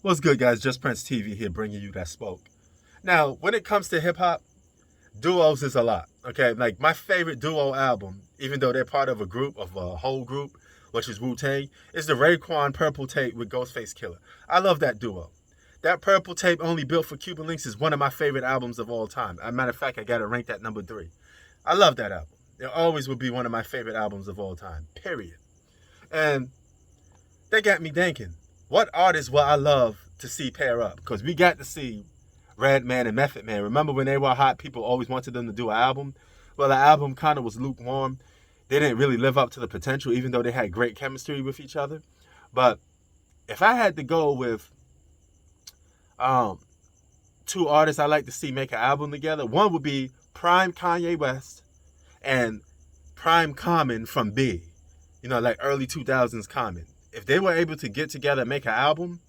What's good, guys? Just Prince TV here, bringing you that smoke. Now, when it comes to hip hop, duos is a lot. Okay, like my favorite duo album, even though they're part of a whole group, which is Wu Tang, is the Raekwon Purple Tape with Ghostface Killer. I love that duo. That Purple Tape, only built for Cuban Links, is one of my favorite albums of all time. As a matter of fact, I got it ranked at number 3. I love that album. It always will be one of my favorite albums of all time. Period. And they got me thinking, what artists will I love to see pair up? Because we got to see Redman and Method Man. Remember when they were hot, people always wanted them to do an album? Well, the album kind of was lukewarm. They didn't really live up to the potential, even though they had great chemistry with each other. But if I had to go with um, two artists I like to see make an album together, one would be Prime Kanye West and Prime Common from B. Like early 2000s Common. If they were able to get together and make an album,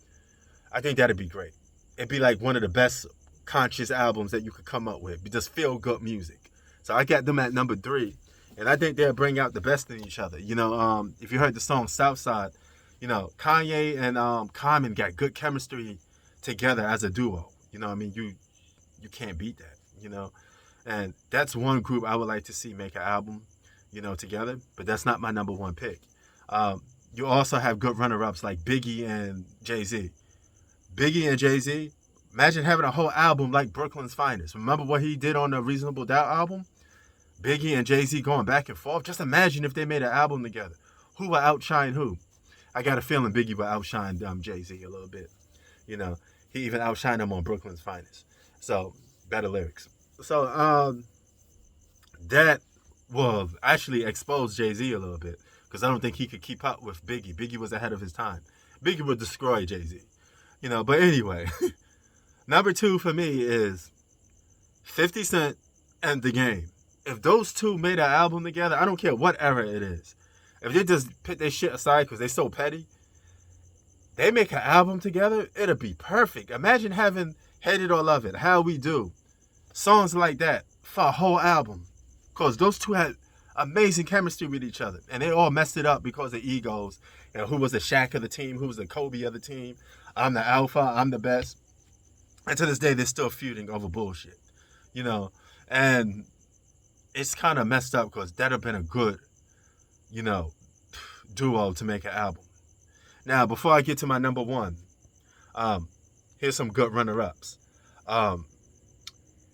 I think that'd be great. It'd be like one of the best conscious albums that you could come up with. Just feel good music. So I got them at number 3, and I think they'll bring out the best in each other. If you heard the song Southside, Kanye and Common got good chemistry together as a duo. I mean, you can't beat that. And that's one group I would like to see make an album, together. But that's not my number one pick. You also have good runner-ups like Biggie and Jay-Z. Biggie and Jay-Z, imagine having a whole album like Brooklyn's Finest. Remember what he did on the Reasonable Doubt album? Biggie and Jay-Z going back and forth. Just imagine if they made an album together. Who would outshine who? I got a feeling Biggie would outshine Jay-Z a little bit. He even outshined him on Brooklyn's Finest. So, better lyrics. So, that will actually expose Jay-Z a little bit, because I don't think he could keep up with Biggie. Biggie was ahead of his time. Biggie would destroy Jay-Z. But anyway, number 2 for me is 50 Cent and The Game. If those two made an album together, I don't care what era it is. If they just put their shit aside because they're so petty, they make an album together, it'll be perfect. Imagine having Hate It or Love It, How We Do, songs like that for a whole album. Because those two had amazing chemistry with each other. And they all messed it up because of egos. Who was the Shaq of the team? Who was the Kobe of the team? I'm the alpha. I'm the best. And to this day, they're still feuding over bullshit. And it's kind of messed up because that'd have been a good, duo to make an album. Now, before I get to my number 1, here's some good runner-ups.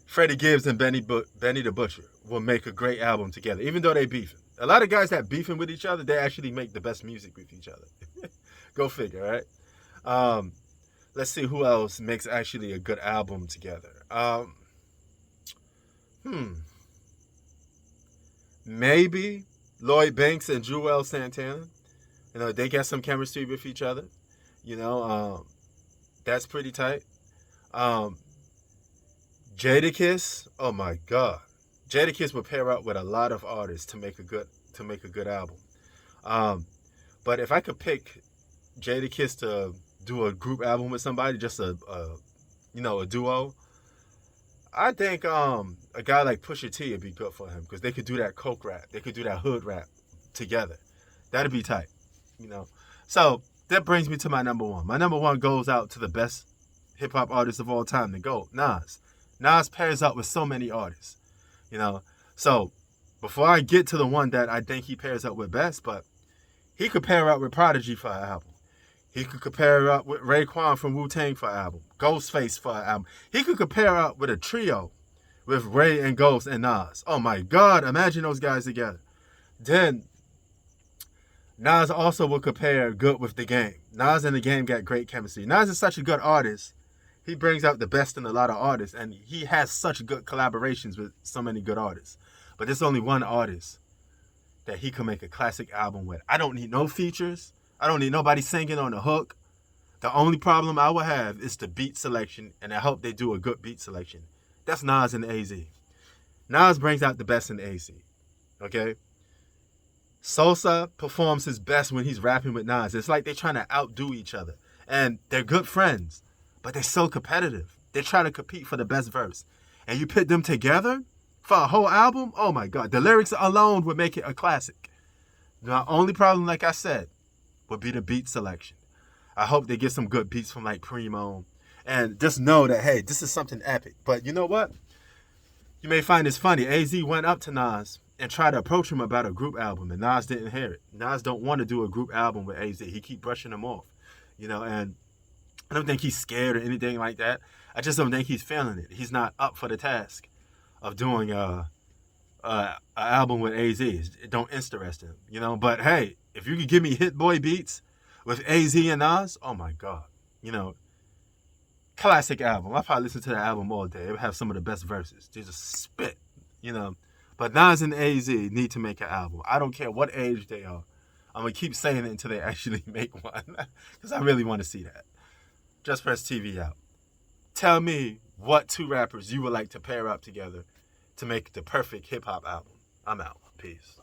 Freddie Gibbs and Benny the Butcher will make a great album together, even though they beefing. A lot of guys that beefing with each other, they actually make the best music with each other. Go figure, right? Let's see who else makes actually a good album together. Maybe Lloyd Banks and Joel Santana. They got some chemistry with each other. That's pretty tight. Jadakiss, oh my God, Jadakiss would pair up with a lot of artists to make a good album. But if I could pick Jadakiss to do a group album with somebody, just a duo, I think a guy like Pusha T would be good for him, because they could do that coke rap, they could do that hood rap together. That'd be tight. So that brings me to my number 1. My number 1 goes out to the best hip hop artist of all time, the GOAT, Nas. Nas pairs up with so many artists. So before I get to the one that I think he pairs up with best, but he could pair up with Prodigy for an album. He could pair up with Raekwon from Wu Tang for an album. Ghostface for an album. He could pair up with a trio with Ray and Ghost and Nas. Oh my God, imagine those guys together. Then Nas also will compare good with The Game. Nas and The Game got great chemistry. Nas is such a good artist. He brings out the best in a lot of artists, and he has such good collaborations with so many good artists. But there's only one artist that he can make a classic album with. I don't need no features. I don't need nobody singing on the hook. The only problem I will have is the beat selection, and I hope they do a good beat selection. That's Nas and AZ. Nas brings out the best in AZ. Okay? Sosa performs his best when he's rapping with Nas. It's like they're trying to outdo each other. And they're good friends, but they're so competitive. They're trying to compete for the best verse. And you put them together for a whole album? Oh my God. The lyrics alone would make it a classic. The only problem, like I said, would be the beat selection. I hope they get some good beats from like Primo, and just know that hey, this is something epic. But you know what? You may find this funny. AZ went up to Nas and tried to approach him about a group album, and Nas didn't hear it. Nas don't want to do a group album with AZ. He keep brushing him off, and I don't think he's scared or anything like that. I just don't think he's feeling it. He's not up for the task of doing an album with AZ. It don't interest him, But hey, if you could give me Hit Boy beats with AZ and Nas, oh my God, classic album. I probably listen to the album all day. It have some of the best verses. They just spit. But Nas and AZ need to make an album. I don't care what age they are. I'm gonna keep saying it until they actually make one, because I really want to see that. Just Press TV out. Tell me what two rappers you would like to pair up together to make the perfect hip hop album. I'm out. Peace.